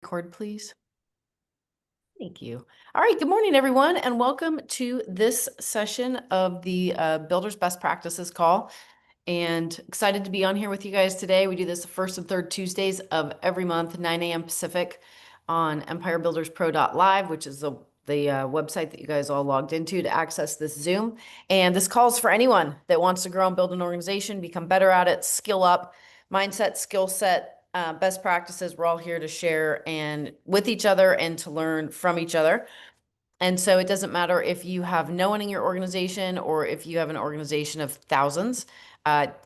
Record, please. Thank you. All right, good morning, everyone, and welcome to this session of the Builders Best Practices call. And excited to be on here with you guys today. We do this the first and third Tuesdays of every month, 9 a.m. Pacific on empirebuilderspro.live, which is the website that you guys all logged into to access this Zoom. And this calls for anyone that wants to grow and build an organization, become better at it, skill up, mindset, skill set, best practices. We're all here to share and with each other and to learn from each other. And so it doesn't matter if you have no one in your organization or if you have an organization of thousands.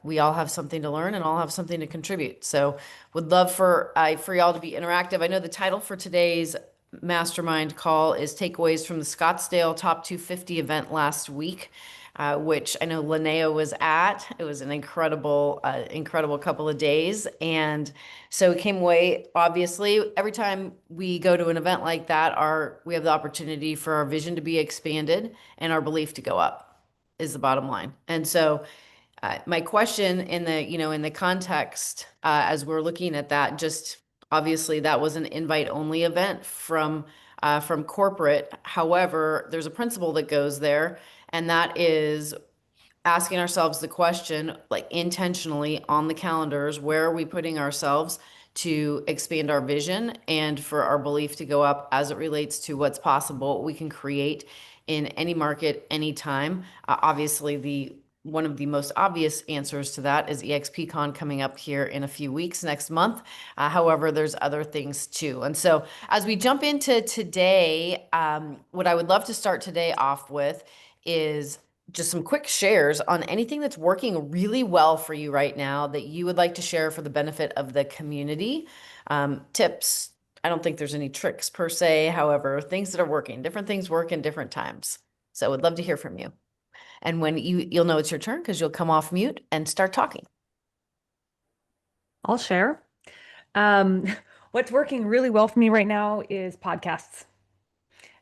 We all have something to learn and all have something to contribute. So would love for y'all to be interactive. I know the title for today's mastermind call is Takeaways from the Scottsdale Top 250 event last week, which I know Linnea was at. It was an incredible couple of days. And so it came away, obviously, every time we go to an event like that, we have the opportunity for our vision to be expanded and our belief to go up is the bottom line. And so my question in the context, as we're looking at that, just obviously that was an invite only event from corporate. However, there's a principle that goes there, and that is asking ourselves the question, like intentionally on the calendars, where are we putting ourselves to expand our vision and for our belief to go up as it relates to what's possible, what we can create in any market, anytime. Obviously, one of the most obvious answers to that is EXPCon coming up here in a few weeks next month. However, there's other things too. And so as we jump into today, what I would love to start today off with is just some quick shares on anything that's working really well for you right now that you would like to share for the benefit of the community. Tips. I don't think there's any tricks per se. However, things that are working, different things work in different times. So I would love to hear from you. And when you'll know it's your turn because you'll come off mute and start talking. I'll share. Um, what's working really well for me right now is podcasts.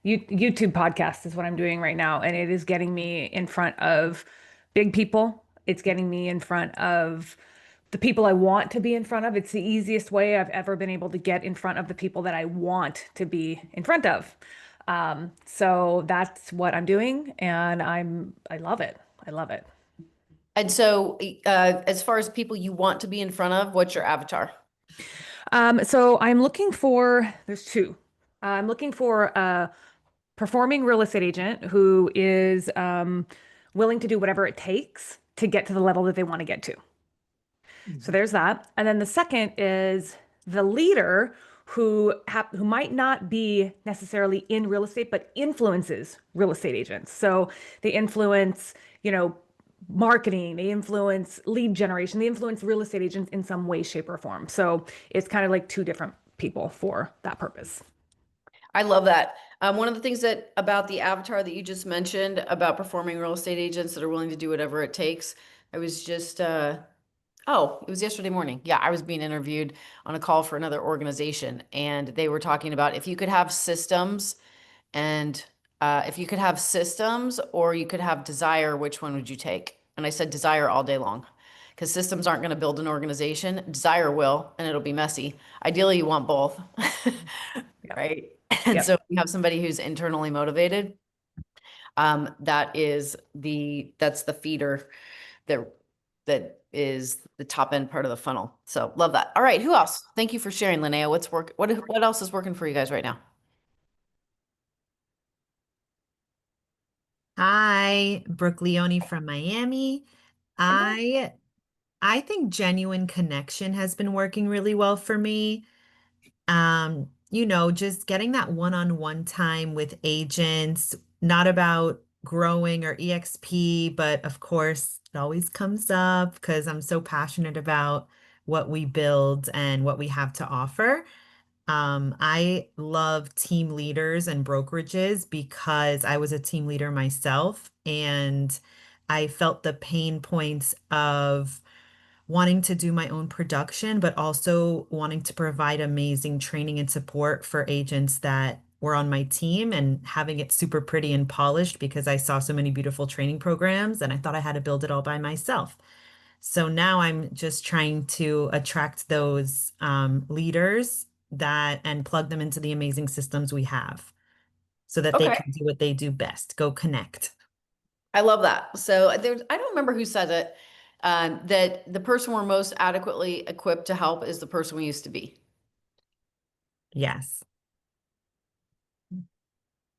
YouTube podcasts is what I'm doing right now, and it is getting me in front of big people. It's getting me in front of the people I want to be in front of. It's the easiest way I've ever been able to get in front of the people that I want to be in front of. So that's what I'm doing, and I love it. I love it. And so, as far as people you want to be in front of, what's your avatar? So I'm looking for, there's two. I'm looking for a performing real estate agent who is willing to do whatever it takes to get to the level that they want to get to. So there's that. And then the second is the leader who might not be necessarily in real estate, but influences real estate agents. So they influence, marketing, they influence lead generation, they influence real estate agents in some way, shape, or form. So it's kind of like two different people for that purpose. I love that. One of the things that about the avatar that you just mentioned about performing real estate agents that are willing to do whatever it takes. I was just, it was yesterday morning. Yeah, I was being interviewed on a call for another organization, and they were talking about if you could have systems and if you could have systems or you could have desire, which one would you take? And I said desire all day long because systems aren't going to build an organization. Desire will, and it'll be messy. Ideally, you want both, Yep. right? And so Yep. if you have somebody who's internally motivated, that's the feeder that is the top end part of the funnel. So love that. All right, who else? Thank you for sharing, Linnea. What else is working for you guys right now? Hi, Brooke Leone from Miami. Hi, Brooke. I I think genuine connection has been working really well for me. Just getting that one-on-one time with agents, not about growing or EXP, but of course, it always comes up because I'm so passionate about what we build and what we have to offer. I love team leaders and brokerages because I was a team leader myself and I felt the pain points of wanting to do my own production, but also wanting to provide amazing training and support for agents that were on my team and having it super pretty and polished because I saw so many beautiful training programs and I thought I had to build it all by myself. So now I'm just trying to attract those leaders that and plug them into the amazing systems we have so that they Okay. can do what they do best, go connect. I love that. So there's, I don't remember who said it, that the person we're most adequately equipped to help is the person we used to be. Yes.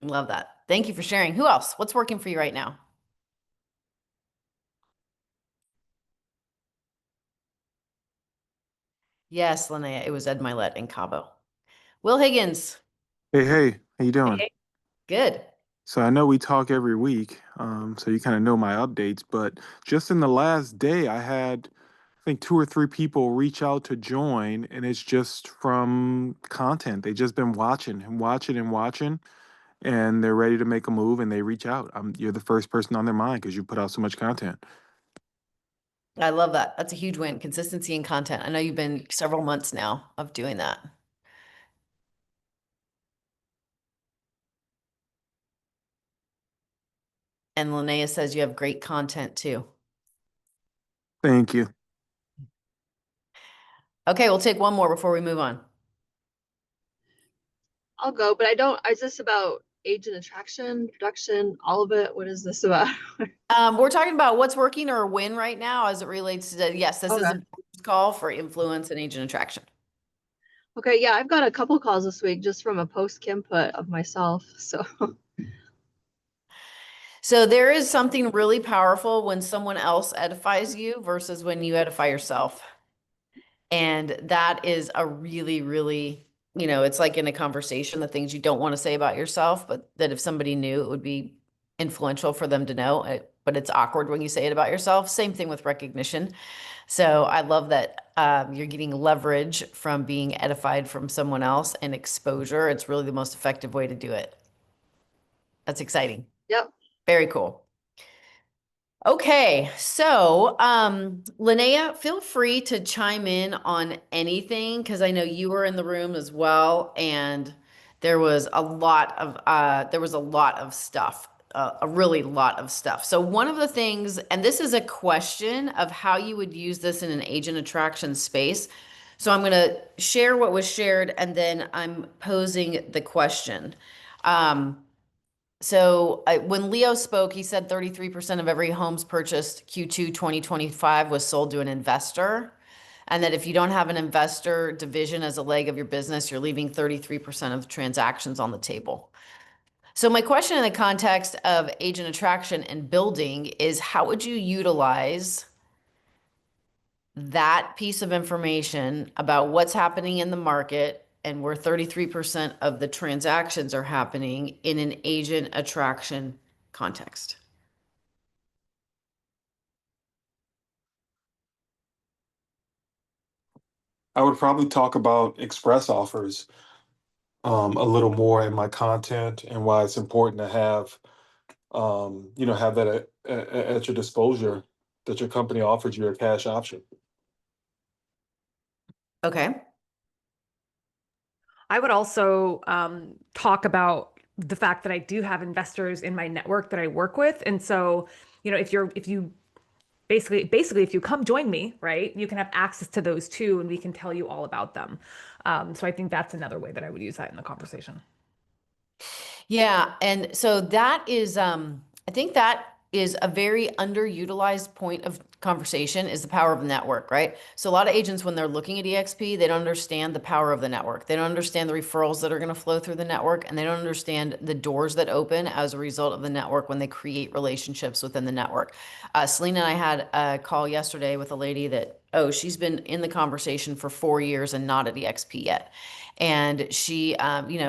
Love that. Thank you for sharing. Who else? What's working for you right now? Yes, Linnea, it was Ed Milet in Cabo. Will Higgins. Hey, how you doing? Hey. Good. So I know we talk every week, so you kind of know my updates, but just in the last day, I had, I think, two or three people reach out to join, and it's just from content. They just been watching and watching and watching, and they're ready to make a move, and they reach out. You're the first person on their mind because you put out so much content. I love that. That's a huge win. Consistency in content. I know you've been several months now of doing that. And Linnea says you have great content too. Thank you. Okay, we'll take one more before we move on. I'll go, but I don't. Is this about agent attraction, production, all of it? What is this about? We're talking about what's working or a win right now as it relates to, yes, this is Okay. a call for influence and agent attraction. Okay, yeah, I've got a couple calls this week just from a post Kimput of myself. So So there is something really powerful when someone else edifies you versus when you edify yourself. And that is a really, really, it's like in a conversation, the things you don't want to say about yourself, but that if somebody knew, it would be influential for them to know. But it's awkward when you say it about yourself. Same thing with recognition. So I love that you're getting leverage from being edified from someone else and exposure. It's really the most effective way to do it. That's exciting. yep. Very cool. Okay, so Linnea, feel free to chime in on anything because I know you were in the room as well, and there was a lot of stuff, a really lot of stuff. So one of the things, and this is a question of how you would use this in an agent attraction space. So I'm going to share what was shared, and then I'm posing the question. So when Leo spoke, he said 33% of every homes purchased Q2 2025 was sold to an investor. And that if you don't have an investor division as a leg of your business, you're leaving 33% of the transactions on the table. So my question in the context of agent attraction and building is how would you utilize that piece of information about what's happening in the market and where 33% of the transactions are happening in an agent attraction context? I would probably talk about express offers a little more in my content and why it's important to have have that at your disposal that your company offers you a cash option. Okay. I would also talk about the fact that I do have investors in my network that I work with. And so, if you basically, if you come join me, right, you can have access to those too, and we can tell you all about them. So I think that's another way that I would use that in the conversation. Yeah, and so that is I think that is a very underutilized point of conversation is the power of the network, right? So a lot of agents when they're looking at EXP, they don't understand the power of the network. They don't understand the referrals that are going to flow through the network, and they don't understand the doors that open as a result of the network when they create relationships within the network. Selena and I had a call yesterday with a lady that, she's been in the conversation for 4 years and not at EXP yet. And she,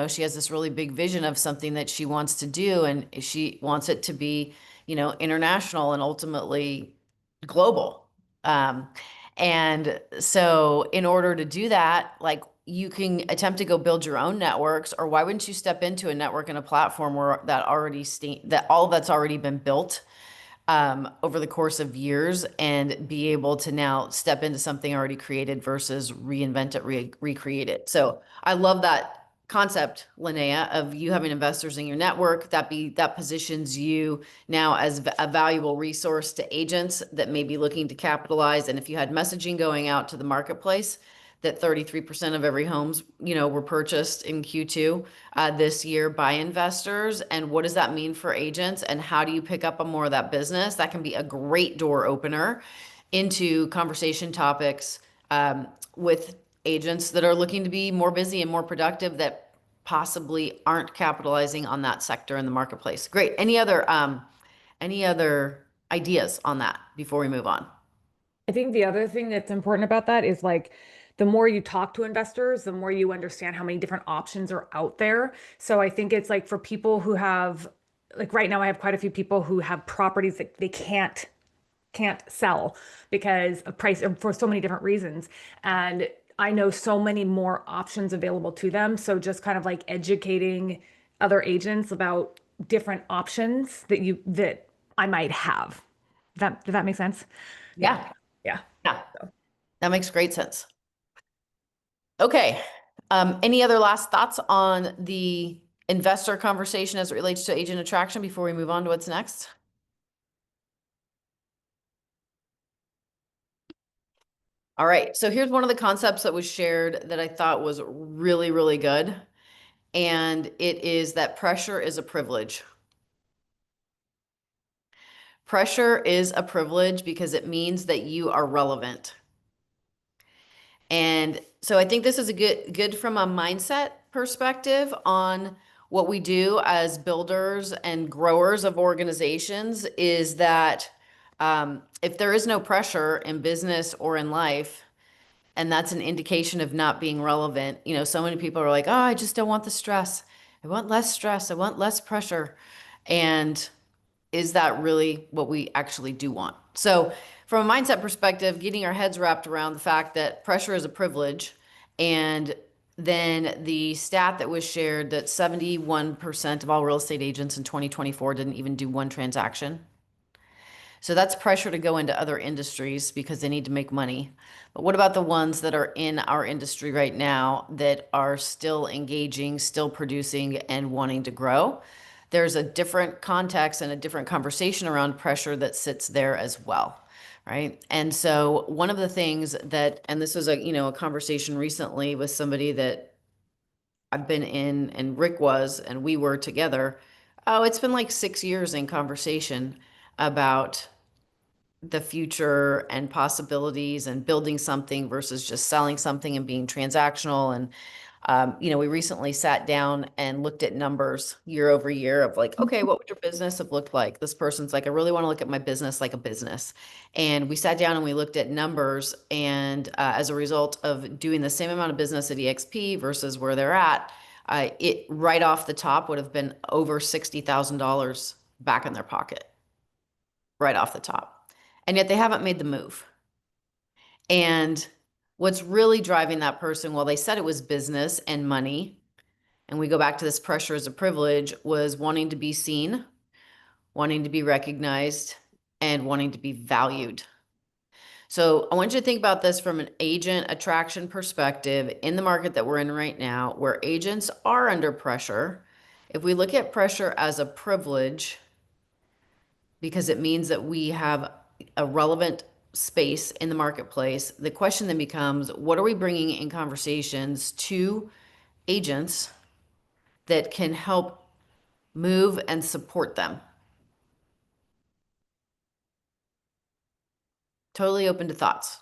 she has this really big vision of something that she wants to do, and she wants it to be, international and ultimately global. And so in order to do that, like you can attempt to go build your own networks, or why wouldn't you step into a network and a platform where that all that's already been built over the course of years and be able to now step into something already created versus reinvent it, recreate it. So I love that concept, Linnea, of you having investors in your network that positions you now as a valuable resource to agents that may be looking to capitalize. And if you had messaging going out to the marketplace, that 33% of every homes, were purchased in Q2 this year by investors. And what does that mean for agents? And how do you pick up on more of that business? That can be a great door opener into conversation topics with agents that are looking to be more busy and more productive that possibly aren't capitalizing on that sector in the marketplace. Great. Any other ideas on that before we move on? I think the other thing that's important about that is like the more you talk to investors, the more you understand how many different options are out there. So I think it's like for people who have, like right now, I have quite a few people who have properties that they can't sell because of price for so many different reasons. And I know so many more options available to them. So just kind of like educating other agents about different options that I might have. Does that make sense? Yeah. Yeah. Yeah. That makes great sense. Okay. Any other last thoughts on the investor conversation as it relates to agent attraction before we move on to what's next? All right. So here's one of the concepts that was shared that I thought was really, really good. And it is that pressure is a privilege. Pressure is a privilege because it means that you are relevant. And so I think this is a good from a mindset perspective on what we do as builders and growers of organizations is that if there is no pressure in business or in life, and that's an indication of not being relevant, so many people are like, oh, I just don't want the stress. I want less stress. I want less pressure. And is that really what we actually do want? So, from a mindset perspective, getting our heads wrapped around the fact that pressure is a privilege, and then the stat that was shared that 71% of all real estate agents in 2024 didn't even do one transaction. So that's pressure to go into other industries because they need to make money. But what about the ones that are in our industry right now that are still engaging, still producing, and wanting to grow? There's a different context and a different conversation around pressure that sits there as well, right? And so one of the things that, and this was a conversation recently with somebody that I've been in, and Rick was, and we were together. Oh, it's been like 6 years in conversation about the future and possibilities and building something versus just selling something and being transactional. And, we recently sat down and looked at numbers year over year of like, okay, what would your business have looked like? This person's like, I really want to look at my business like a business. And we sat down and we looked at numbers. And as a result of doing the same amount of business at EXP versus where they're at, it right off the top would have been over $60,000 back in their pocket, right off the top. And yet they haven't made the move. And what's really driving that person, well, they said it was business and money, and we go back to this pressure as a privilege, was wanting to be seen, wanting to be recognized, and wanting to be valued. So I want you to think about this from an agent attraction perspective in the market that we're in right now, where agents are under pressure. If we look at pressure as a privilege, because it means that we have a relevant space in the marketplace. The question then becomes, what are we bringing in conversations to agents that can help move and support them? Totally open to thoughts.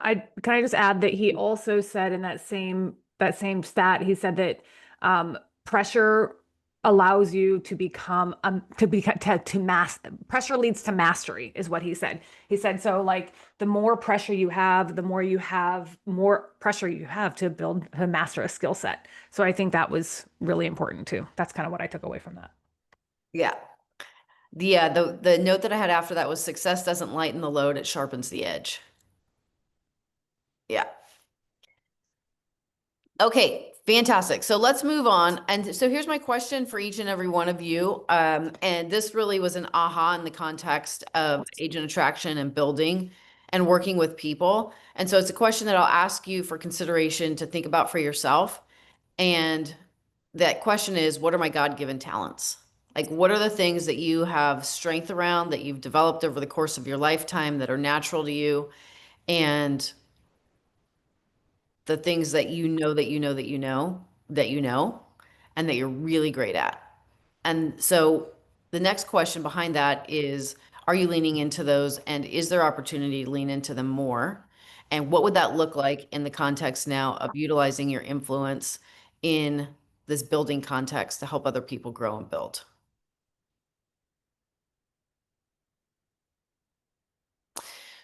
Can I just add that he also said in that same stat, he said that pressure allows you to become pressure leads to mastery is what he said. He said so like the more pressure you have, the more pressure you have to master a skill set. So I think that was really important too. That's kind of what I took away from that. Yeah. The note that I had after that was success doesn't lighten the load, it sharpens the edge. Yeah. Okay, fantastic. So let's move on. And so here's my question for each and every one of you. And this really was an aha in the context of agent attraction and building and working with people. And so it's a question that I'll ask you for consideration to think about for yourself. And that question is, what are my God-given talents? Like, what are the things that you have strength around that you've developed over the course of your lifetime that are natural to you? and the things that you know that you know that you know that you know and that you're really great at. And so the next question behind that is, are you leaning into those and is there opportunity to lean into them more? And what would that look like in the context now of utilizing your influence in this building context to help other people grow and build?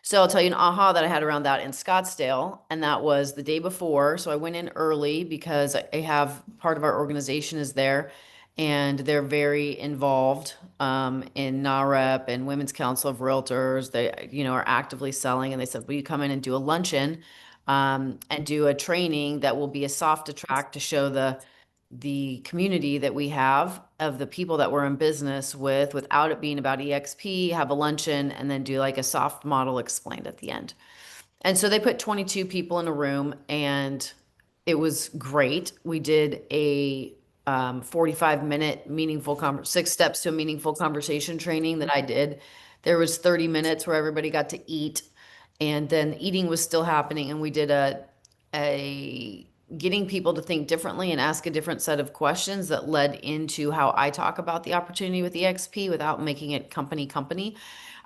So I'll tell you an aha that I had around that in Scottsdale, and that was the day before. So I went in early because I have part of our organization is there, and they're very involved in NAREP and Women's Council of Realtors. They, are actively selling, and they said, "Will you come in and do a luncheon and do a training that will be a soft attract to show the community that we have of the people that we're in business with without it being about EXP, have a luncheon, and then do like a soft model explained at the end." And so they put 22 people in a room and it was great. We did a 45-minute meaningful 6 steps to a meaningful conversation training that I did. There was 30 minutes where everybody got to eat and then eating was still happening. And we did a getting people to think differently and ask a different set of questions that led into how I talk about the opportunity with EXP without making it company.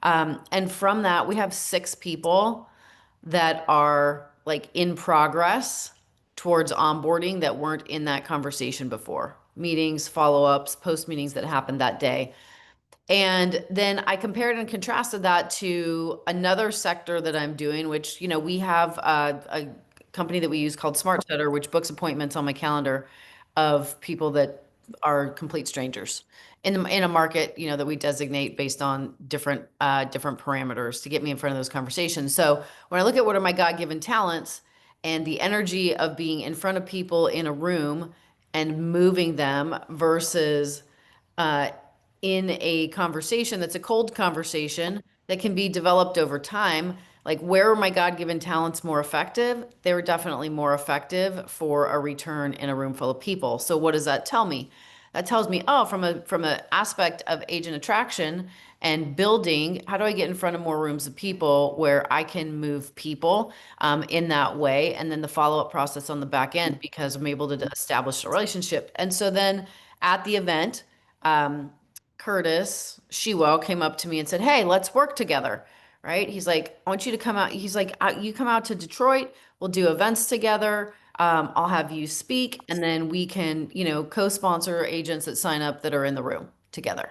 And from that, we have 6 people that are like in progress towards onboarding that weren't in that conversation before. Meetings, follow-ups, post meetings that happened that day. And then I compared and contrasted that to another sector that I'm doing, which, we have a company that we use called SmartSetter, which books appointments on my calendar of people that are complete strangers in a market, that we designate based on different parameters to get me in front of those conversations. So when I look at what are my God-given talents and the energy of being in front of people in a room and moving them versus uh, in a conversation that's a cold conversation that can be developed over time. Like, where are my God-given talents more effective? They were definitely more effective for a return in a room full of people. So what does that tell me? That tells me, oh, from an aspect of agent attraction and building, how do I get in front of more rooms of people where I can move people in that way? And then the follow-up process on the back end, because I'm able to establish a relationship. And so then at the event, um, Curtis Shewell came up to me and said, "Hey, let's work together." Right? He's like, "I want you to come out." He's like, "You come out to Detroit. We'll do events together. I'll have you speak, and then we can, co-sponsor agents that sign up that are in the room together."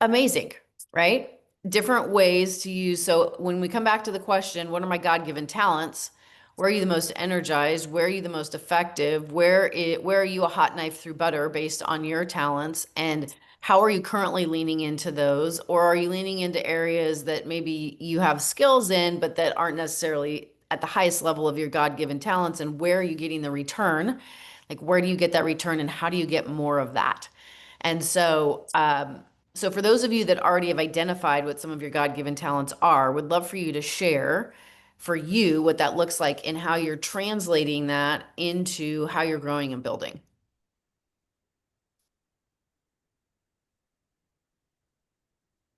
Amazing, right? Different ways to use. So when we come back to the question, what are my God-given talents? Where are you the most energized? Where are you the most effective? Where are you a hot knife through butter based on your talents? And how are you currently leaning into those? Or are you leaning into areas that maybe you have skills in, but that aren't necessarily at the highest level of your God-given talents? And where are you getting the return? Like, where do you get that return and how do you get more of that? And so for those of you that already have identified what some of your God-given talents are, would love for you to share for you what that looks like and how you're translating that into how you're growing and building.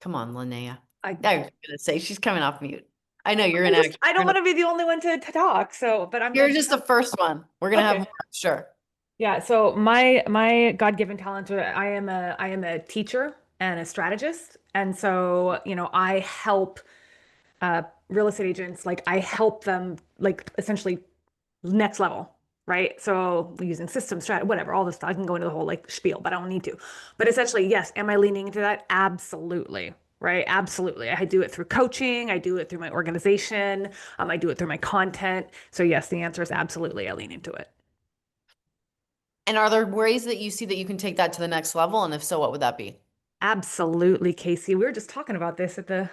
Come on, Linnea. I was gonna say she's coming off mute. I know you're in action. I don't want to be the only one to talk. So, but You're just the first one. We're gonna have more, sure. Yeah, so my God-given talents are I am a teacher and a strategist. And so, I help real estate agents, like I help them like essentially next level, right? So using system strategy, whatever, all this stuff. I can go into the whole like spiel, but I don't need to. But essentially, yes, am I leaning into that? Absolutely. Right. Absolutely. I do it through coaching. I do it through my organization. I do it through my content. So yes, the answer is absolutely. I lean into it. And are there ways that you see that you can take that to the next level? And if so, what would that be? Absolutely, Casey. We were just talking about this at the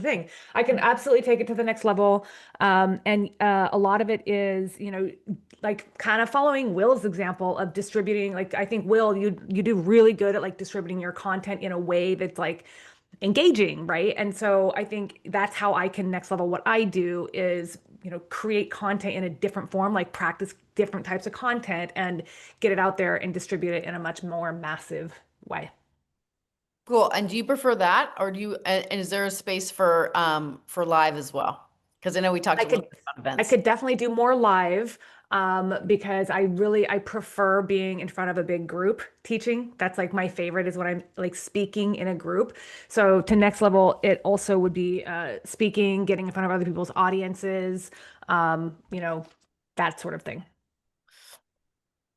thing. I can absolutely take it to the next level. And a lot of it is, like kind of following Will's example of distributing. Like I think Will, you do really good at like distributing your content in a way that's like engaging, right? And so I think that's how I can next level what I do is, create content in a different form, like practice different types of content and get it out there and distribute it in a much more massive way. Cool. And do you prefer that, or do you, and is there a space for live as well? Because I know we talked I a little could bit about I events. could definitely do more live because I prefer being in front of a big group teaching. That's like my favorite is when I'm like speaking in a group. So to next level, it also would be speaking, getting in front of other people's audiences, you know, that sort of thing.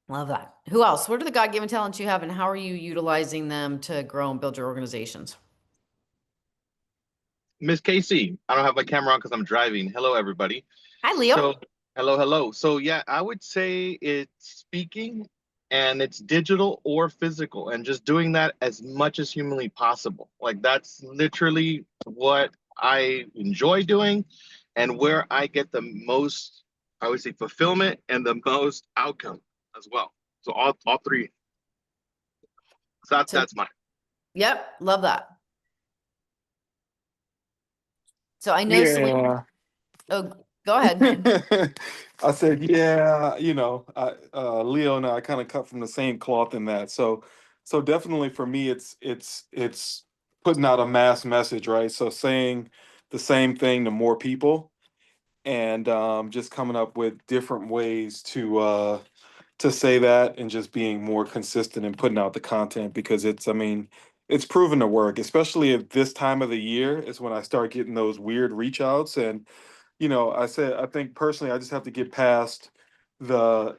Love that. Who else? What are the God-given talents you have, and how are you utilizing them to grow and build your organizations? Miss Casey, I don't have my camera on because I'm driving. Hello, everybody. Hi, Leo. So, hello, hello. So, yeah, I would say it's speaking and it's digital or physical, and just doing that as much as humanly possible. Like, that's literally what I enjoy doing and where I get the most, I would say, fulfillment and the most outcome as well. So, all three. So, So, that's mine. yep, love that. So I know Selena. Yeah. Oh, go ahead. I said, yeah, Leo and I kind of cut from the same cloth in that. So definitely for me, it's putting out a mass message, right? So saying the same thing to more people, and just coming up with different ways to say that, and just being more consistent and putting out the content, because I mean, it's proven to work, especially at this time of the year is when I start getting those weird reach outs. And I think personally, I just have to get past the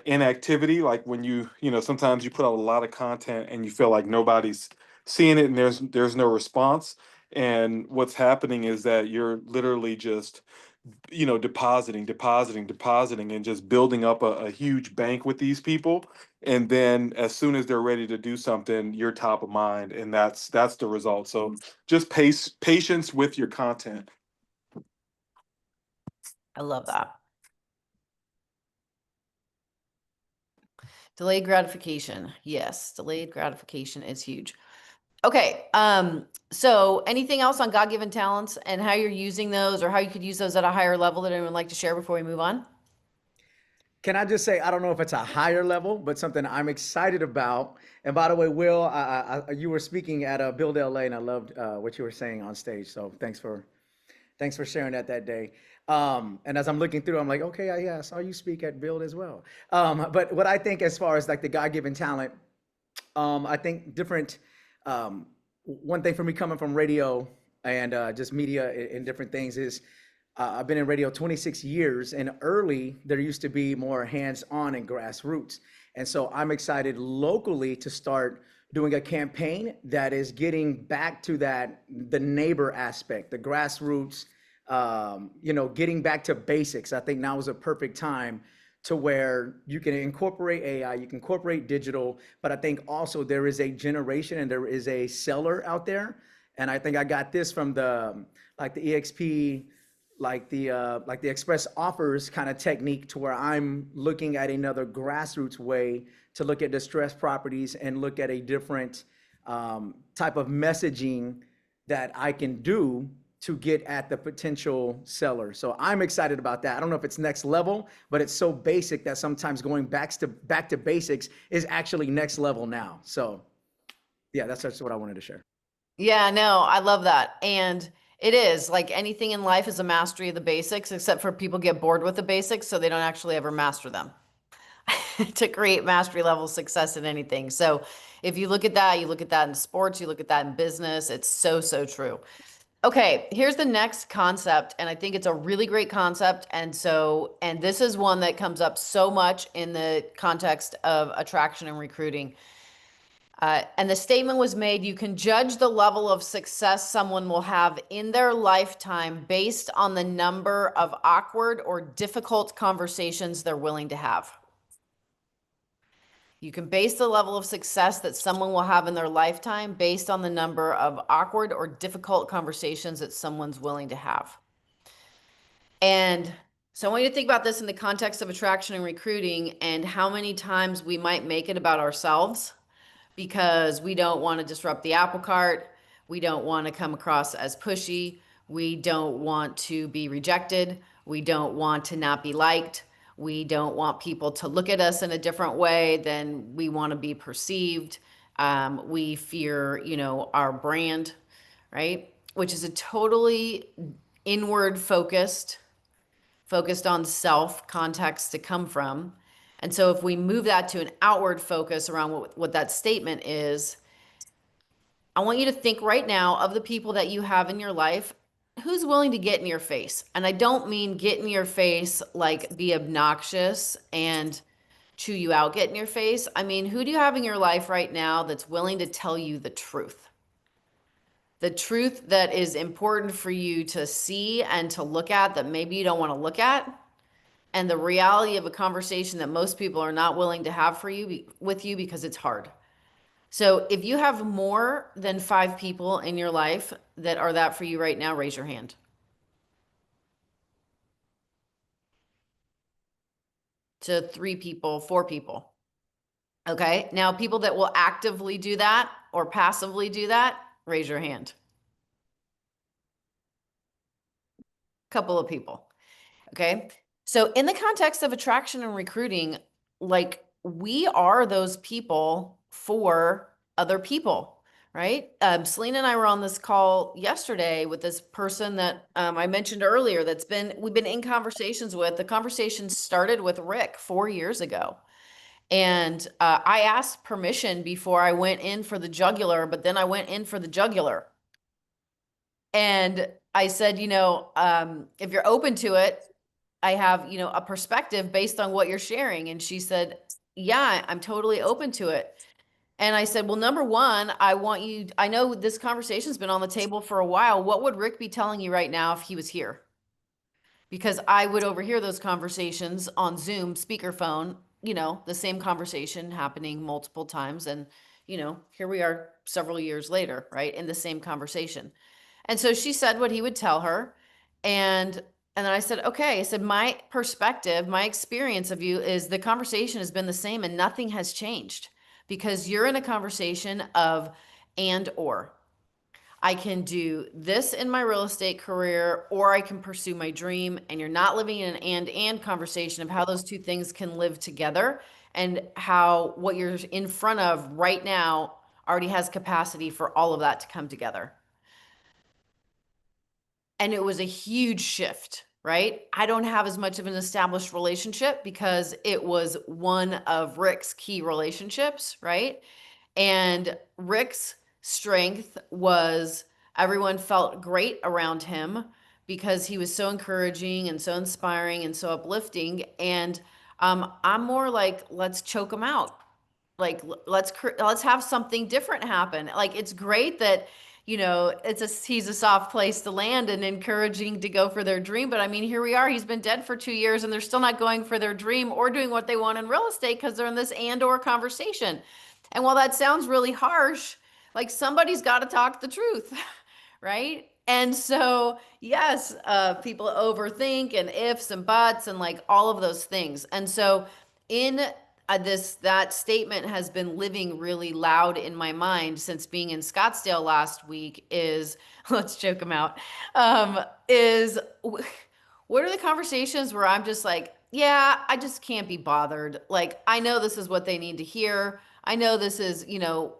inactivity. Like when sometimes you put out a lot of content and you feel like nobody's seeing it, and there's no response. And what's happening is that you're literally just depositing, and just building up a huge bank with these people. And then as soon as they're ready to do something, you're top of mind, and that's the result. So just patience with your content. I love that. Delayed gratification. Yes, delayed gratification is huge. Okay. So anything else on God-given talents and how you're using those, or how you could use those at a higher level that anyone would like to share before we move on? Can I just say, I don't know if it's a higher level, but something I'm excited about. And by the way, Will, you were speaking at Build LA, and I loved what you were saying on stage. So thanks for sharing that day. And as I'm looking through, I'm like, okay, yeah, I saw you speak at Build as well. But what I think as far as like the God-given talent, I think different. One thing for me coming from radio and just media and different things is I've been in radio 26 years, and early there used to be more hands-on and grassroots. And so I'm excited locally to start doing a campaign that is getting back to the neighbor aspect, the grassroots, getting back to basics. I think now is a perfect time to where you can incorporate AI, you can incorporate digital, but I think also there is a generation and there is a seller out there. And I think I got this from the EXP, like the express offers kind of technique, to where I'm looking at another grassroots way to look at distressed properties and look at a different type of messaging that I can do to get at the potential seller. So I'm excited about that. I don't know if it's next level, but it's so basic that sometimes going back to basics is actually next level now. So yeah, that's just what I wanted to share. Yeah, no, I love that. And it is like anything in life is a mastery of the basics, except for people get bored with the basics, so they don't actually ever master them to create mastery level success in anything. So if you look at that, you look at that in sports, you look at that in business, it's so, so true. Okay, here's the next concept, and I think it's a really great concept. And this is one that comes up so much in the context of attraction and recruiting. And the statement was made, you can judge the level of success someone will have in their lifetime based on the number of awkward or difficult conversations they're willing to have. You can base the level of success that someone will have in their lifetime based on the number of awkward or difficult conversations that someone's willing to have. And so I want you to think about this in the context of attraction and recruiting, and how many times we might make it about ourselves because we don't want to disrupt the apple cart. We don't want to come across as pushy. We don't want to be rejected. We don't want to not be liked. We don't want people to look at us in a different way than we want to be perceived. We fear, our brand, right? Which is a totally inward focused on self context to come from. And so if we move that to an outward focus around what that statement is, I want you to think right now of the people that you have in your life. Who's willing to get in your face? And I don't mean get in your face like be obnoxious and chew you out, get in your face. I mean, who do you have in your life right now that's willing to tell you the truth? The truth that is important for you to see and to look at that maybe you don't want to look at, and the reality of a conversation that most people are not willing to have with you because it's hard. So if you have more than 5 people in your life that are that for you right now, raise your hand. To 3 people, 4 people. Okay. Now, people that will actively do that or passively do that, raise your hand. Couple of people. Okay. So in the context of attraction and recruiting, like we are those people for other people, right? Selena and I were on this call yesterday with this person that I mentioned earlier we've been in conversations with. The conversation started with Rick 4 years ago. And I asked permission before I went in for the jugular, but then I went in for the jugular. And I said, if you're open to it, I have, a perspective based on what you're sharing. And she said, yeah, I'm totally open to it. And I said, well, number one, I know this conversation's been on the table for a while. What would Rick be telling you right now if he was here? Because I would overhear those conversations on Zoom, speakerphone, the same conversation happening multiple times. And, here we are several years later, right, in the same conversation. And so she said what he would tell her. And then I said, okay. I said, my perspective, my experience of you is the conversation has been the same and nothing has changed because you're in a conversation of or. I can do this in my real estate career, or I can pursue my dream. And you're not living in an and conversation of how those two things can live together and how what you're in front of right now already has capacity for all of that to come together. And it was a huge shift, right? I don't have as much of an established relationship because it was one of Rick's key relationships, right? And Rick's strength was everyone felt great around him because he was so encouraging and so inspiring and so uplifting. And I'm more like, let's choke him out. Like let's have something different happen. Like it's great that he's a soft place to land and encouraging to go for their dream. But I mean, here we are. He's been dead for 2 years and they're still not going for their dream or doing what they want in real estate because they're in this or conversation. And while that sounds really harsh, like somebody's got to talk the truth, right? And so, yes, people overthink and ifs and buts and like all of those things. And so in that statement has been living really loud in my mind since being in Scottsdale last week is, let's choke them out, what are the conversations where I'm just like, yeah, I just can't be bothered. Like, I know this is what they need to hear. I know this is,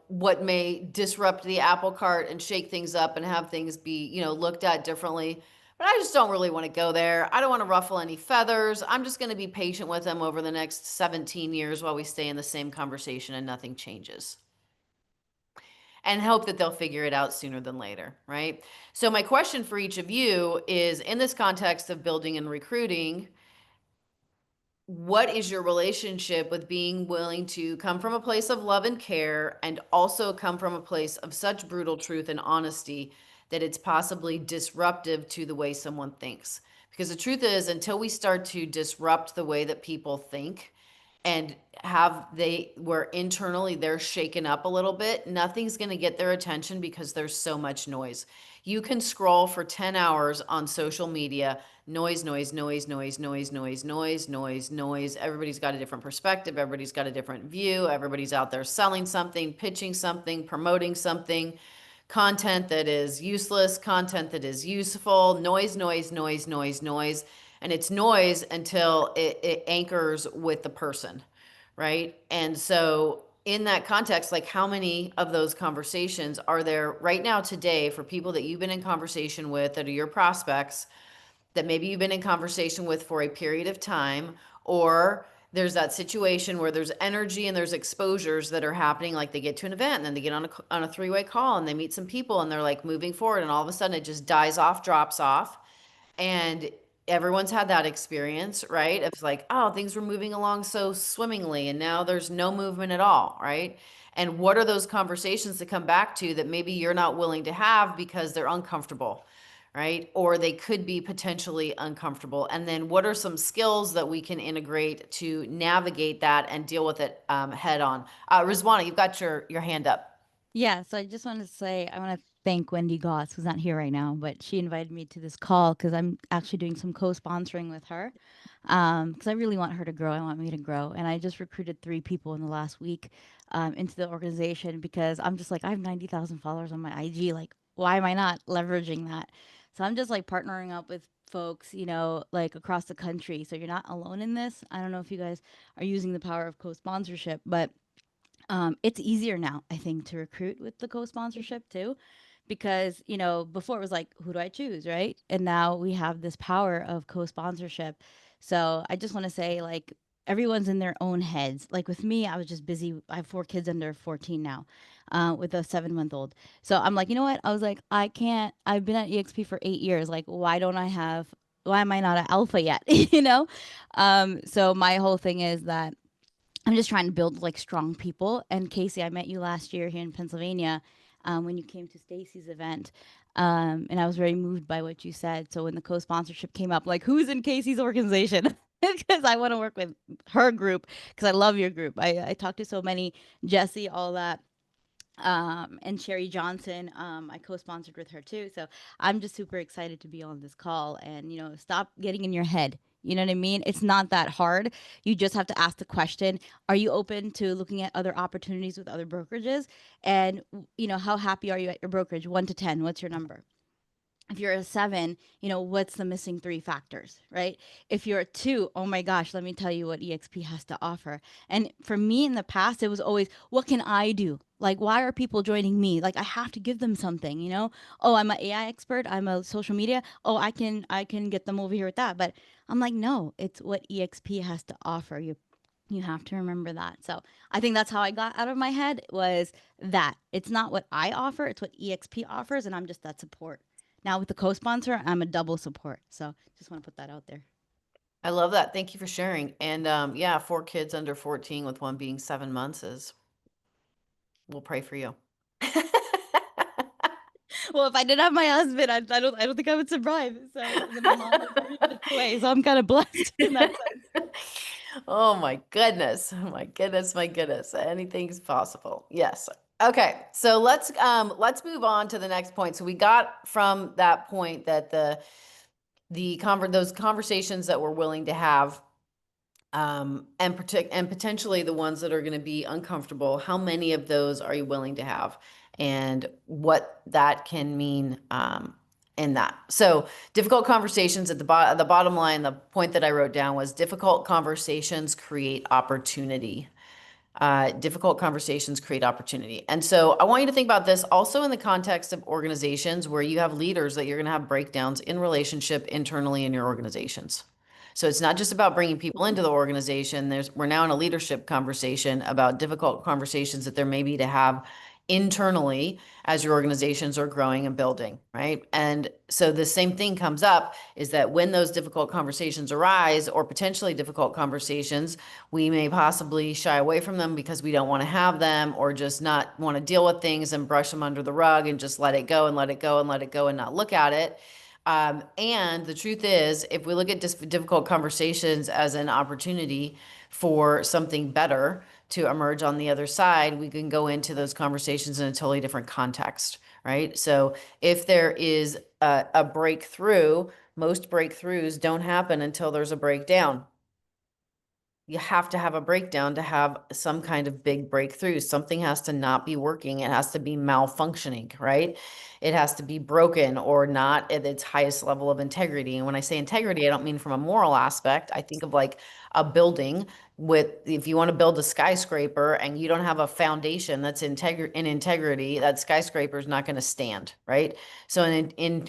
what may disrupt the apple cart and shake things up and have things be, looked at differently. But I just don't really want to go there. I don't want to ruffle any feathers. I'm just going to be patient with them over the next 17 years while we stay in the same conversation and nothing changes. And hope that they'll figure it out sooner than later, right? So my question for each of you is, in this context of building and recruiting, what is your relationship with being willing to come from a place of love and care and also come from a place of such brutal truth and honesty that it's possibly disruptive to the way someone thinks? Because the truth is, until we start to disrupt the way that people think and where internally they're shaken up a little bit, nothing's going to get their attention because there's so much noise. You can scroll for 10 hours on social media, noise, noise, noise, noise, noise, noise, noise, noise, noise. Everybody's got a different perspective. Everybody's got a different view. Everybody's out there selling something, pitching something, promoting something, content that is useless, content that is useful, noise, noise, noise, noise, noise. And it's noise until it anchors with the person, right? And so in that context, like how many of those conversations are there right now today for people that you've been in conversation with that are your prospects that maybe you've been in conversation with for a period of time, or there's that situation where there's energy and there's exposures that are happening, like they get to an event and then they get on a three-way call and they meet some people and they're like moving forward and all of a sudden it just dies off, drops off. And everyone's had that experience, right? It's like, oh, things were moving along so swimmingly and now there's no movement at all, right? And what are those conversations to come back to that maybe you're not willing to have because they're uncomfortable, right? Or they could be potentially uncomfortable. And then what are some skills that we can integrate to navigate that and deal with it head on? Rizwana, you've got your hand up. Yeah, so I just wanted to say I want to thank Wendy Goss, who's not here right now, but she invited me to this call because I'm actually doing some co-sponsoring with her. Because I really want her to grow. I want me to grow. And I just recruited 3 people in the last week into the organization because I'm just like, I have 90,000 followers on my IG. Like, why am I not leveraging that? So I'm just like partnering up with folks, you know, like across the country. So you're not alone in this. I don't know if you guys are using the power of co-sponsorship, but it's easier now, I think, to recruit with the co-sponsorship too, because you know before it was like, who do I choose, right? And now we have this power of co-sponsorship. So I just want to say, like, everyone's in their own heads. Like with me, I was just busy. I have 4 kids under 14 now, with a 7-month-old. So I'm like, you know what? I was like, I can't. I've been at EXP for 8 years. Like, why don't I have? Why am I not an alpha yet? You know. So my whole thing is that I'm just trying to build like strong people. And Casey, I met you last year here in Pennsylvania when you came to Stacy's event. And I was very moved by what you said. So when the co-sponsorship came up, like, who's in Casey's organization? Because I want to work with her group because I love your group. I talked to so many, Jesse, all that. And Sherry Johnson, I co-sponsored with her too. So I'm just super excited to be on this call and, you know, stop getting in your head. You know what I mean? It's not that hard. You just have to ask the question, are you open to looking at other opportunities with other brokerages? And, you know, how happy are you at your brokerage? 1 to 10, what's your number? If you're a 7, you know, what's the missing 3 factors, right? If you're a 2, oh my gosh, let me tell you what EXP has to offer. And for me in the past, it was always, what can I do? Like, why are people joining me? Like, I have to give them something, you know? Oh, I'm an AI expert. I'm a social media. Oh, I can get them over here with that. But I'm like, no, it's what EXP has to offer. You have to remember that. So I think that's how I got out of my head was that it's not what I offer, it's what EXP offers, and I'm just that support. Now with the co-sponsor, I'm a double support. So just want to put that out there. I love that. Thank you for sharing. And yeah, 4 kids under 14 with one being 7 months is, we'll pray for you. Well, if I didn't have my husband, I don't think I would survive. So and then my mom lives 30 minutes away. So I'm kind of blessed in that sense. Oh my goodness. Oh my goodness, my goodness. Anything's possible. Yes. Okay. So let's move on to the next point. So we got from that point that those conversations that we're willing to have and potentially the ones that are going to be uncomfortable, how many of those are you willing to have and what that can mean in that. So difficult conversations at the bottom line, the point that I wrote down was difficult conversations create opportunity. Difficult conversations create opportunity. And so I want you to think about this also in the context of organizations where you have leaders that you're going to have breakdowns in relationship internally in your organizations. So it's not just about bringing people into the organization. We're now in a leadership conversation about difficult conversations that there may be to have internally as your organizations are growing and building, right? And so the same thing comes up is that when those difficult conversations arise or potentially difficult conversations, we may possibly shy away from them because we don't want to have them or just not want to deal with things and brush them under the rug and just let it go and let it go and let it go and not look at it. And the truth is, if we look at difficult conversations as an opportunity for something better to emerge on the other side, we can go into those conversations in a totally different context, right? So if there is a breakthrough, most breakthroughs don't happen until there's a breakdown. you have to have a breakdown to have some kind of big breakthrough. Something has to not be working. It has to be malfunctioning, right? It has to be broken or not at its highest level of integrity. And when I say integrity, I don't mean from a moral aspect. I think of like a building with, if you want to build a skyscraper and you don't have a foundation that's in integrity, that skyscraper is not going to stand, right? So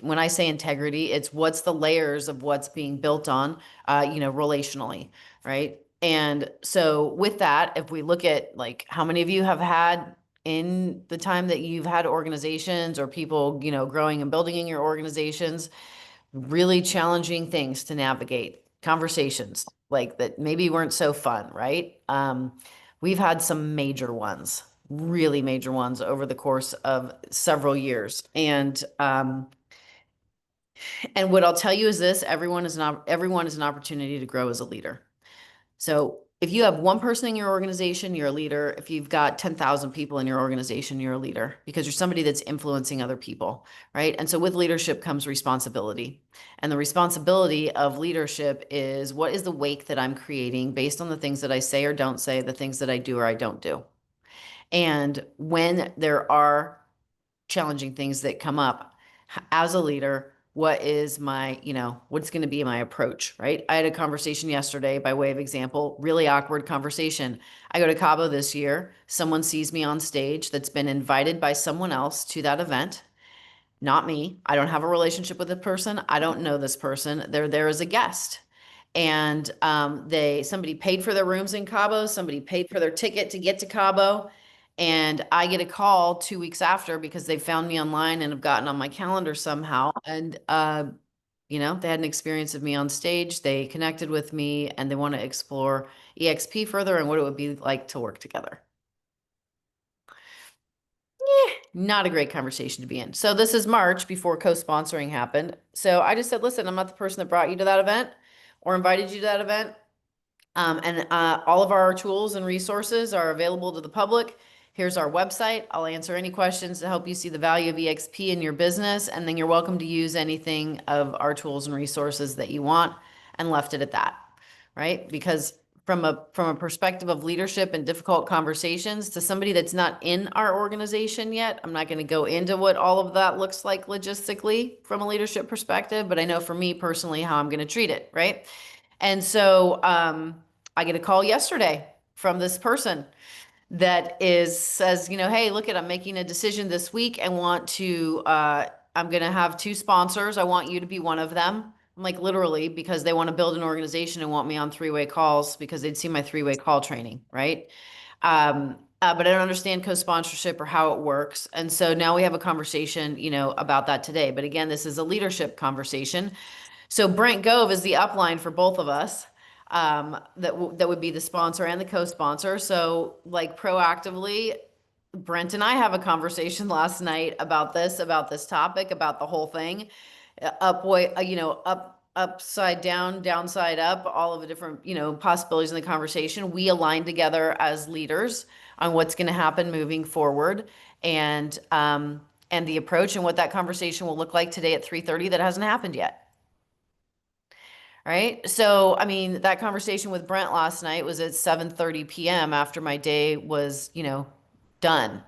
when I say integrity, it's what's the layers of what's being built on, relationally, right? And so with that, if we look at like how many of you have had in the time that you've had organizations or people, growing and building in your organizations, really challenging things to navigate, conversations like that maybe weren't so fun, right? We've had some major ones, really major ones over the course of several years. And what I'll tell you is this, everyone is an opportunity to grow as a leader. So if you have one person in your organization, you're a leader. If you've got 10,000 people in your organization, you're a leader because you're somebody that's influencing other people, right? And so with leadership comes responsibility. And the responsibility of leadership is, what is the wake that I'm creating based on the things that I say or don't say, the things that I do or I don't do. And when there are challenging things that come up as a leader, what is my, what's going to be my approach, right? I had a conversation yesterday, by way of example, really awkward conversation. I go to Cabo this year. Someone sees me on stage that's been invited by someone else to that event, not me. I don't have a relationship with the person. I don't know this person. They're there as a guest. And somebody paid for their rooms in Cabo. Somebody paid for their ticket to get to Cabo. And I get a call 2 weeks after because they found me online and have gotten on my calendar somehow. And, they had an experience of me on stage. They connected with me and they want to explore EXP further and what it would be like to work together. Not a great conversation to be in. So this is March before co-sponsoring happened. So I just said, listen, I'm not the person that brought you to that event or invited you to that event. And all of our tools and resources are available to the public. Here's our website. I'll answer any questions to help you see the value of EXP in your business. And then you're welcome to use anything of our tools and resources that you want, and left it at that, right? Because from a perspective of leadership and difficult conversations, to somebody that's not in our organization yet, I'm not going to go into what all of that looks like logistically from a leadership perspective, but I know for me personally how I'm going to treat it, right? And so I get a call yesterday from this person that says, hey, look I'm making a decision this week and want to, I'm going to have 2 sponsors. I want you to be one of them. I'm like, literally, because they want to build an organization and want me on 3-way calls because they'd see my 3-way call training, right? But I don't understand co-sponsorship or how it works. And so now we have a conversation, about that today. But again, this is a leadership conversation. So Brent Gove is the upline for both of us. That would be the sponsor and the co-sponsor. So like proactively, Brent and I have a conversation last night about this topic, about the whole thing, upside down, downside up, all of the different, possibilities in the conversation. We align together as leaders on what's going to happen moving forward, and the approach and what that conversation will look like today at 3:30 that hasn't happened yet. Right. So, I mean, that conversation with Brent last night was at 7:30 p.m. after my day was, done.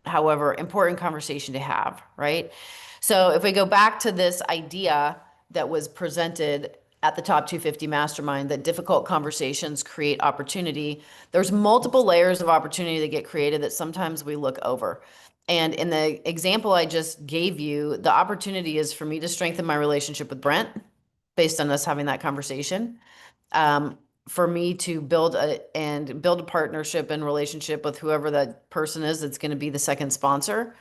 However, important conversation to have, right? So if we go back to this idea that was presented at the Top 250 Mastermind, that difficult conversations create opportunity, there's multiple layers of opportunity that get created that sometimes we look over. And in the example I just gave you, the opportunity is for me to strengthen my relationship with Brent based on us having that conversation. For me to build a partnership and relationship with whoever that person is that's going to be the second sponsor.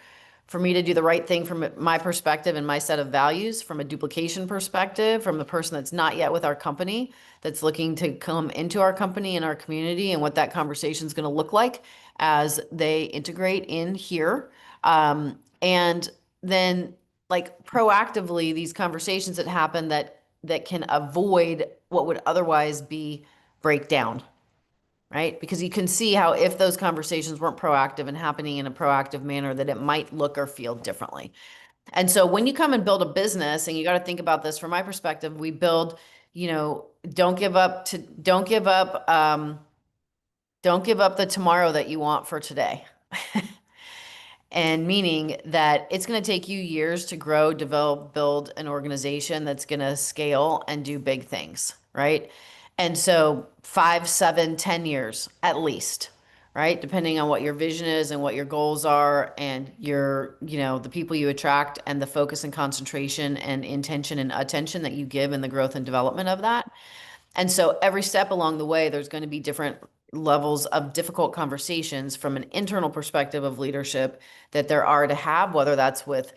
For me to do the right thing from my perspective and my set of values, from a duplication perspective, from the person that's not yet with our company, that's looking to come into our company and our community, and what that conversation is going to look like as they integrate in here. And then like proactively, these conversations that happen that can avoid what would otherwise be breakdown, right? Because you can see how if those conversations weren't proactive and happening in a proactive manner, that it might look or feel differently. And so when you come and build a business, and you got to think about this from my perspective, we build don't give up the tomorrow that you want for today. And meaning that it's going to take you years to grow, develop, build an organization that's going to scale and do big things, right? And so 5, 7, 10 years at least, right? Depending on what your vision is and what your goals are and the people you attract and the focus and concentration and intention and attention that you give in the growth and development of that. And so every step along the way, there's going to be different levels of difficult conversations from an internal perspective of leadership that there are to have, whether that's with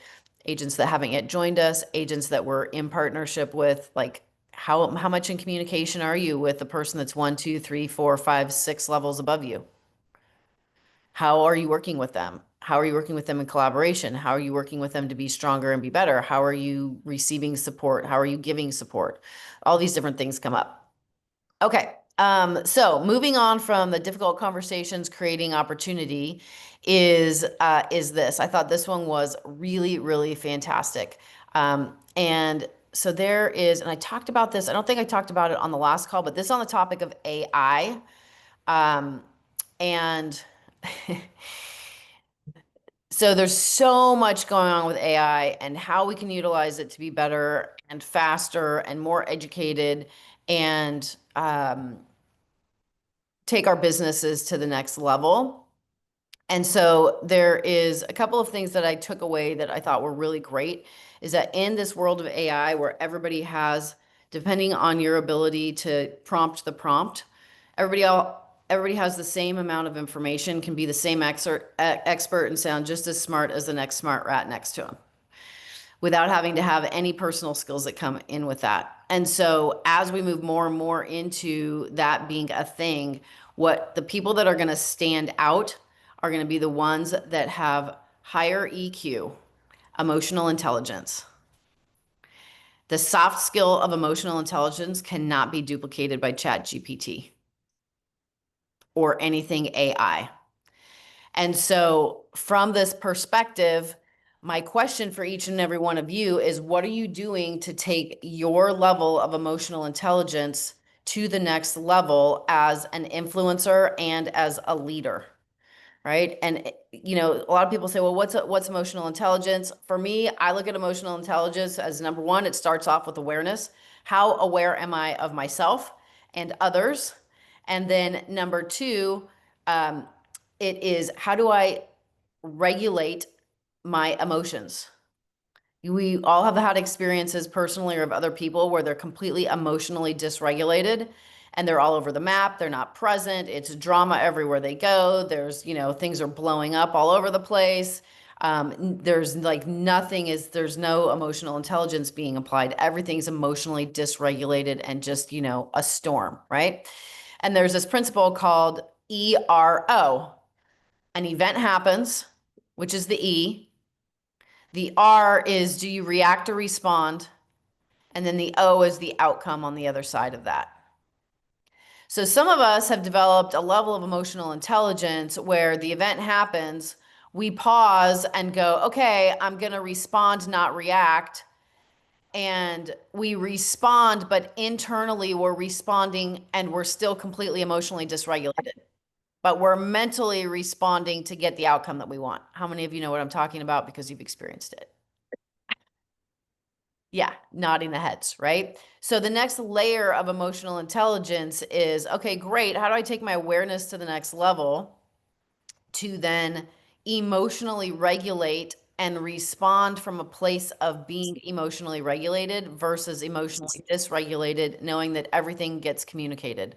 agents that haven't yet joined us, agents that we're in partnership with, like how much in communication are you with the person that's 1, 2, 3, 4, 5, 6 levels above you? How are you working with them? How are you working with them in collaboration? How are you working with them to be stronger and be better? How are you receiving support? How are you giving support? All these different things come up. Okay, so moving on from the difficult conversations creating opportunity is this. I thought this one was really, really fantastic. And so there is, and I talked about this, I don't think I talked about it on the last call, but this is on the topic of AI. And so there's so much going on with AI and how we can utilize it to be better and faster and more educated and take our businesses to the next level. And so there is a couple of things that I took away that I thought were really great is that in this world of AI where everybody has, depending on your ability to prompt the prompt, everybody has the same amount of information, can be the same expert and sound just as smart as the next smart rat next to him, without having to have any personal skills that come in with that. And so as we move more and more into that being a thing, what the people that are going to stand out are going to be the ones that have higher EQ, emotional intelligence. The soft skill of emotional intelligence cannot be duplicated by ChatGPT or anything AI. And so from this perspective, my question for each and every one of you is, what are you doing to take your level of emotional intelligence to the next level as an influencer and as a leader? Right. And, a lot of people say, well, what's emotional intelligence? For me, I look at emotional intelligence as number one, it starts off with awareness. How aware am I of myself and others? And then number two, it is how do I regulate my emotions? We all have had experiences personally or of other people where they're completely emotionally dysregulated and they're all over the map. They're not present. It's drama everywhere they go. There's, things are blowing up all over the place. There's there's no emotional intelligence being applied. Everything's emotionally dysregulated and just, a storm, right? And there's this principle called ERO. An event happens, which is the E. The R is, do you react or respond? And then the O is the outcome on the other side of that. So some of us have developed a level of emotional intelligence where the event happens, we pause and go, okay, I'm going to respond, not react. And we respond, but internally we're responding and we're still completely emotionally dysregulated. But we're mentally responding to get the outcome that we want. How many of you know what I'm talking about because you've experienced it? Yeah, nodding the heads, right? So the next layer of emotional intelligence is, okay, great. How do I take my awareness to the next level to then emotionally regulate and respond from a place of being emotionally regulated versus emotionally dysregulated, knowing that everything gets communicated.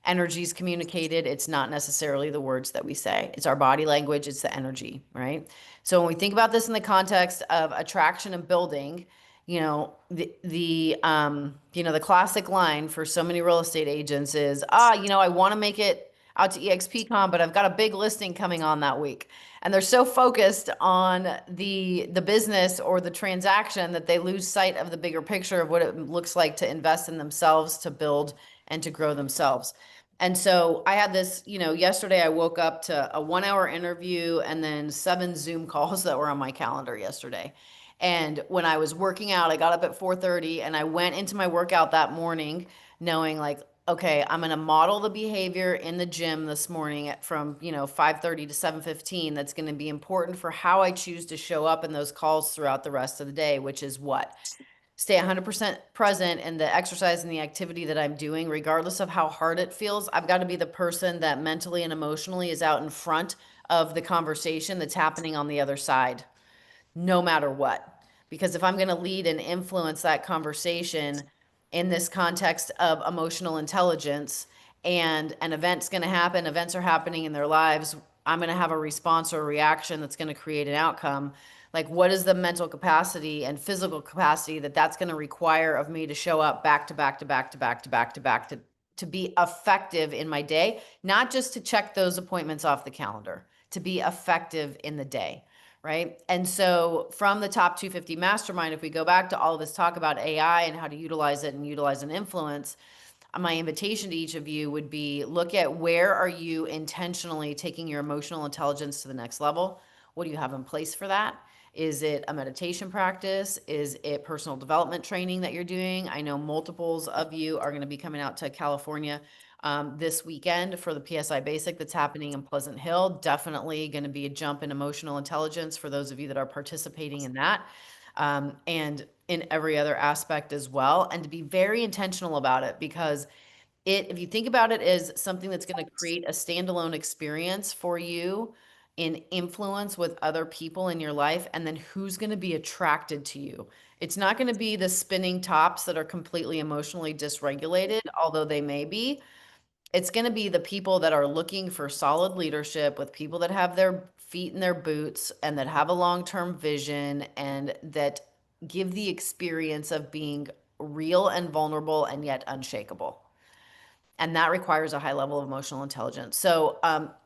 Energy is communicated. It's not necessarily the words that we say. It's our body language. It's the energy, right? So when we think about this in the context of attraction and building, the classic line for so many real estate agents is, I want to make it out to EXPCon, but I've got a big listing coming on that week. And they're so focused on the business or the transaction that they lose sight of the bigger picture of what it looks like to invest in themselves, to build and to grow themselves. And so I had this, yesterday I woke up to a 1-hour interview and then 7 Zoom calls that were on my calendar yesterday. And when I was working out, I got up at 4:30 and I went into my workout that morning knowing like, okay, I'm going to model the behavior in the gym this morning from, 5:30 to 7:15. That's going to be important for how I choose to show up in those calls throughout the rest of the day, which is what? Stay 100% present in the exercise and the activity that I'm doing, regardless of how hard it feels. I've got to be the person that mentally and emotionally is out in front of the conversation that's happening on the other side, no matter what. Because if I'm going to lead and influence that conversation in this context of emotional intelligence, and an event's going to happen, events are happening in their lives, I'm going to have a response or a reaction that's going to create an outcome. Like, what is the mental capacity and physical capacity that's going to require of me to show up back to back to back to back to back to back to be effective in my day, not just to check those appointments off the calendar, to be effective in the day, right? And so from the top 250 mastermind, if we go back to all of this talk about AI and how to utilize it and utilize an influence, my invitation to each of you would be, look at where are you intentionally taking your emotional intelligence to the next level? What do you have in place for that? Is it a meditation practice? Is it personal development training that you're doing? I know multiples of you are going to be coming out to California this weekend for the PSI Basic that's happening in Pleasant Hill. Definitely going to be a jump in emotional intelligence for those of you that are participating in that. And in every other aspect as well. And to be very intentional about it, because if you think about it as something that's going to create a standalone experience for you in influence with other people in your life, and then who's going to be attracted to you. It's not going to be the spinning tops that are completely emotionally dysregulated, although they may be. It's going to be the people that are looking for solid leadership, with people that have their feet in their boots and that have a long-term vision and that give the experience of being real and vulnerable and yet unshakable. And that requires a high level of emotional intelligence. So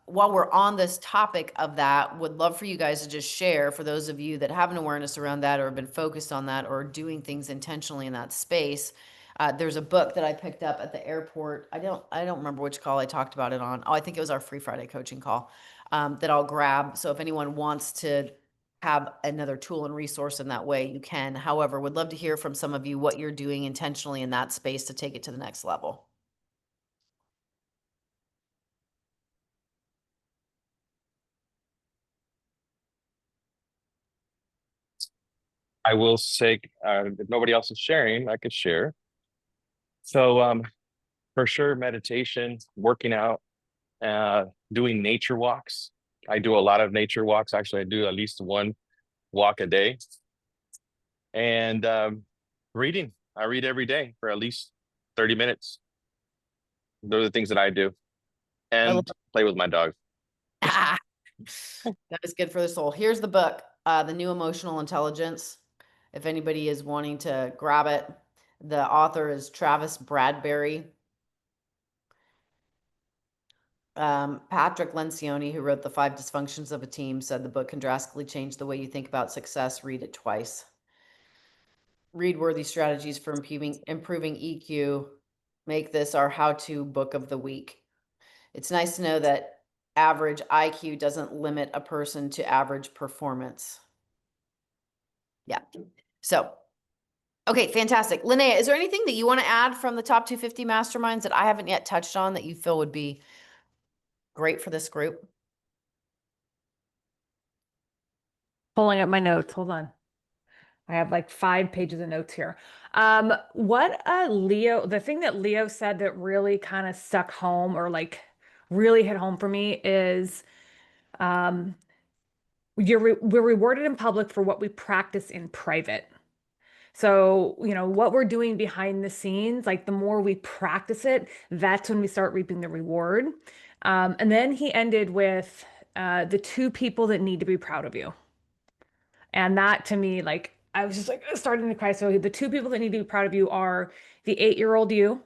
while we're on this topic of that, would love for you guys to just share, for those of you that have an awareness around that or have been focused on that or doing things intentionally in that space. There's a book that I picked up at the airport. I don't remember which call I talked about it on. Oh, I think it was our Free Friday coaching call that I'll grab. So if anyone wants to have another tool and resource in that way, you can. However, would love to hear from some of you what you're doing intentionally in that space to take it to the next level. I will say, if nobody else is sharing, I could share. So for sure, meditation, working out, doing nature walks. I do a lot of nature walks. Actually, I do at least one walk a day. And reading. I read every day for at least 30 minutes. Those are the things that I do. And play with my dog. That is good for the soul. Here's the book, The New Emotional Intelligence. If anybody is wanting to grab it, the author is Travis Bradberry. Patrick Lencioni, who wrote The 5 Dysfunctions of a Team, said the book can drastically change the way you think about success. Read it twice. Read Worthy Strategies for Improving EQ. Make this our how-to book of the week. It's nice to know that average IQ doesn't limit a person to average performance. Yeah. So, okay, fantastic. Linnea, is there anything that you want to add from the top 250 masterminds that I haven't yet touched on that you feel would be great for this group? Pulling up my notes. Hold on. I have like 5 pages of notes here. The thing that Leo said that really kind of stuck home or like really hit home for me is we're rewarded in public for what we practice in private. So, what we're doing behind the scenes, like the more we practice it, that's when we start reaping the reward. And then he ended with the 2 people that need to be proud of you. And that to me, like, I was just like starting to cry. So the 2 people that need to be proud of you are the 8-year-old you.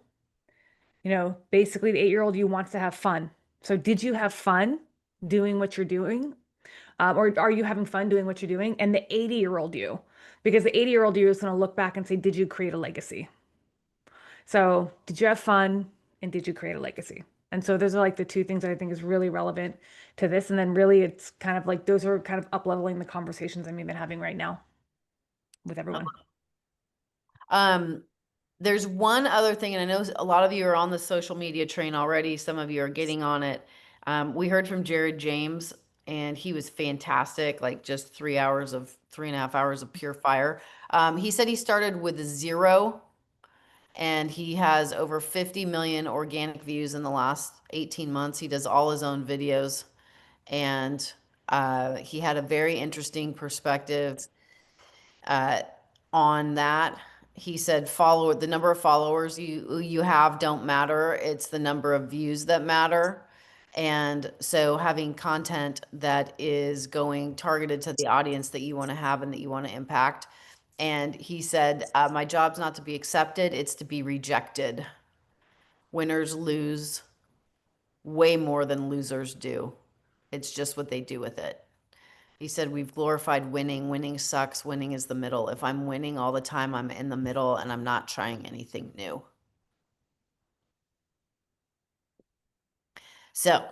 Basically the 8-year-old you wants to have fun. So did you have fun doing what you're doing? Or are you having fun doing what you're doing? And the 80-year-old you, because the 80-year-old you is going to look back and say, did you create a legacy? So did you have fun and did you create a legacy? And so those are like the 2 things that I think is really relevant to this. And then really it's kind of like those are kind of up-leveling the conversations I'm even having right now. with everyone. There's one other thing, and I know a lot of you are on the social media train already. Some of you are getting on it. We heard from Jared James, and he was fantastic, like just 3.5 hours of pure fire. He said he started with 0, and he has over 50 million organic views in the last 18 months. He does all his own videos, and he had a very interesting perspective on that. He said, "Follow the number of followers you have don't matter. It's the number of views that matter." And so having content that is going targeted to the audience that you want to have and that you want to impact. And he said, "My job's not to be accepted, it's to be rejected. Winners lose way more than losers do. It's just what they do with it." He said, "We've glorified winning. Winning sucks. Winning is the middle. If I'm winning all the time, I'm in the middle and I'm not trying anything new." So,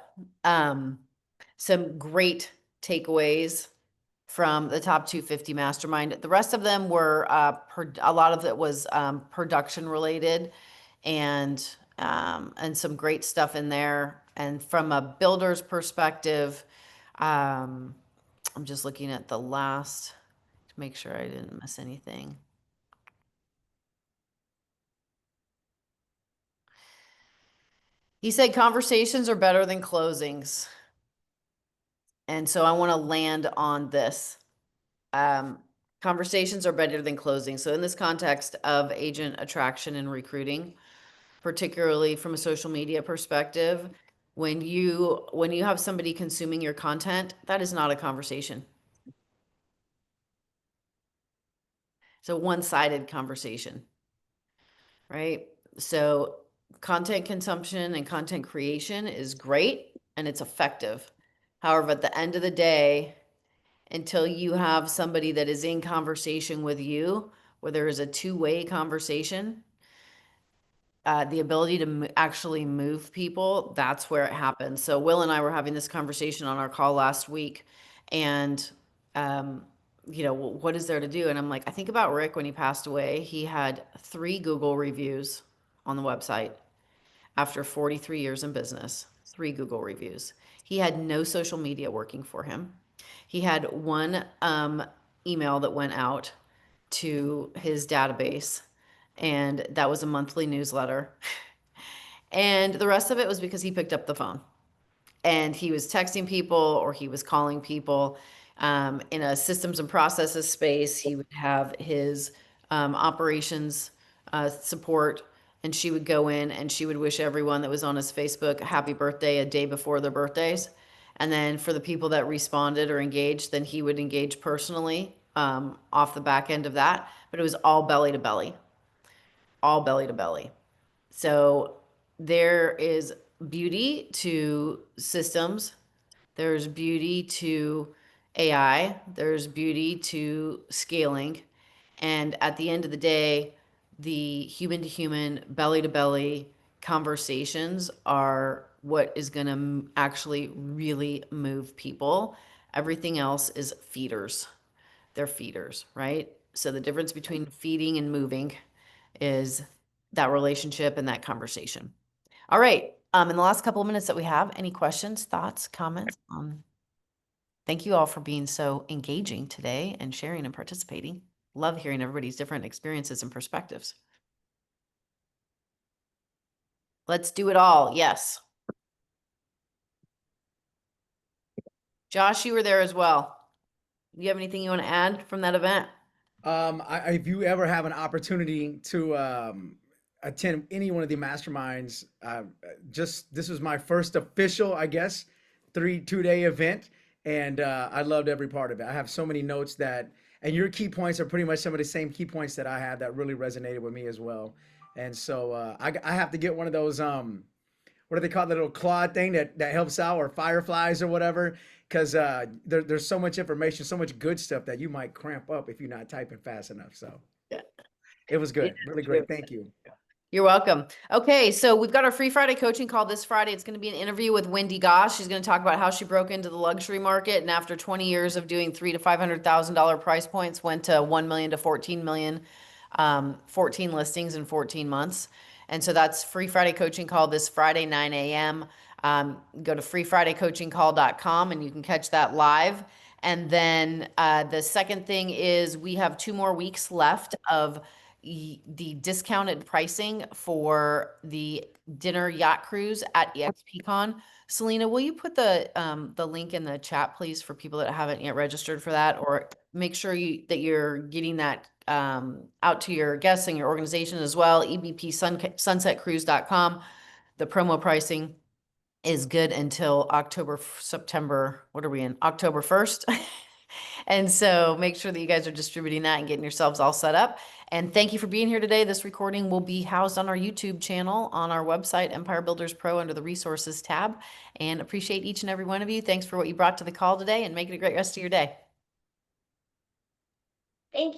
some great takeaways from the top 250 mastermind. The rest of them were, a lot of it was production related, and some great stuff in there. And from a builder's perspective, I'm just looking at the last to make sure I didn't miss anything. He said conversations are better than closings. And so I want to land on this. Conversations are better than closings. So in this context of agent attraction and recruiting, particularly from a social media perspective, when you have somebody consuming your content, that is not a conversation. It's a one-sided conversation, right? So content consumption and content creation is great and it's effective. However, at the end of the day, until you have somebody that is in conversation with you, where there is a two-way conversation, the ability to actually move people, that's where it happens. So Will and I were having this conversation on our call last week, and what is there to do? And I'm like, I think about Rick when he passed away. He had 3 Google reviews on the website after 43 years in business. 3 Google reviews. He had no social media working for him. He had 1 email that went out to his database, and that was a monthly newsletter. And the rest of it was because he picked up the phone and he was texting people or he was calling people. In a systems and processes space, he would have his operations support, and she would go in and she would wish everyone that was on his Facebook a happy birthday a day before their birthdays. And then for the people that responded or engaged, then he would engage personally off the back end of that. But it was all belly to belly, all belly to belly. So there is beauty to systems. There's beauty to AI. There's beauty to scaling. And at the end of the day, the human to human, belly to belly conversations are what is going to actually really move people. Everything else is feeders. They're feeders, right? So the difference between feeding and moving is that relationship and that conversation. All right. In the last couple of minutes that we have, any questions, thoughts, comments? Thank you all for being so engaging today and sharing and participating. Love hearing everybody's different experiences and perspectives. Let's do it all. Yes. Josh, you were there as well. You have anything you want to add from that event? If you ever have an opportunity to attend any one of the masterminds, this was my first official, I guess, 2-day event, and I loved every part of it. I have so many notes and your key points are pretty much some of the same key points that I had that really resonated with me as well. And so I have to get one of those what do they call the little claw thing that helps out, or fireflies or whatever, because there's so much information, so much good stuff that you might cramp up if you're not typing fast enough. So Yeah, it was good, really great. Thank you. You're welcome. Okay, so we've got our Free Friday coaching call this Friday. It's going to be an interview with Wendy Goss. She's going to talk about how she broke into the luxury market, and after 20 years of doing $300,000 to $500,000 price points, went to 1 million to 14 million, 14 listings in 14 months. And so that's Free Friday coaching call this Friday, 9 a.m. Go to freefridaycoachingcall.com and you can catch that live. And then the second thing is we have 2 more weeks left of the discounted pricing for the dinner yacht cruise at EXPCon. Selena, will you put the link in the chat, please, for people that haven't yet registered for that, or make sure that you're getting that out to your guests and your organization as well. sunsetcruise.com. The promo pricing is good until September. What are we in? October 1st. And so make sure that you guys are distributing that and getting yourselves all set up. And thank you for being here today. This recording will be housed on our YouTube channel on our website, Empire Builders Pro, under the resources tab. And appreciate each and every one of you. Thanks for what you brought to the call today, and make it a great rest of your day. Thank you.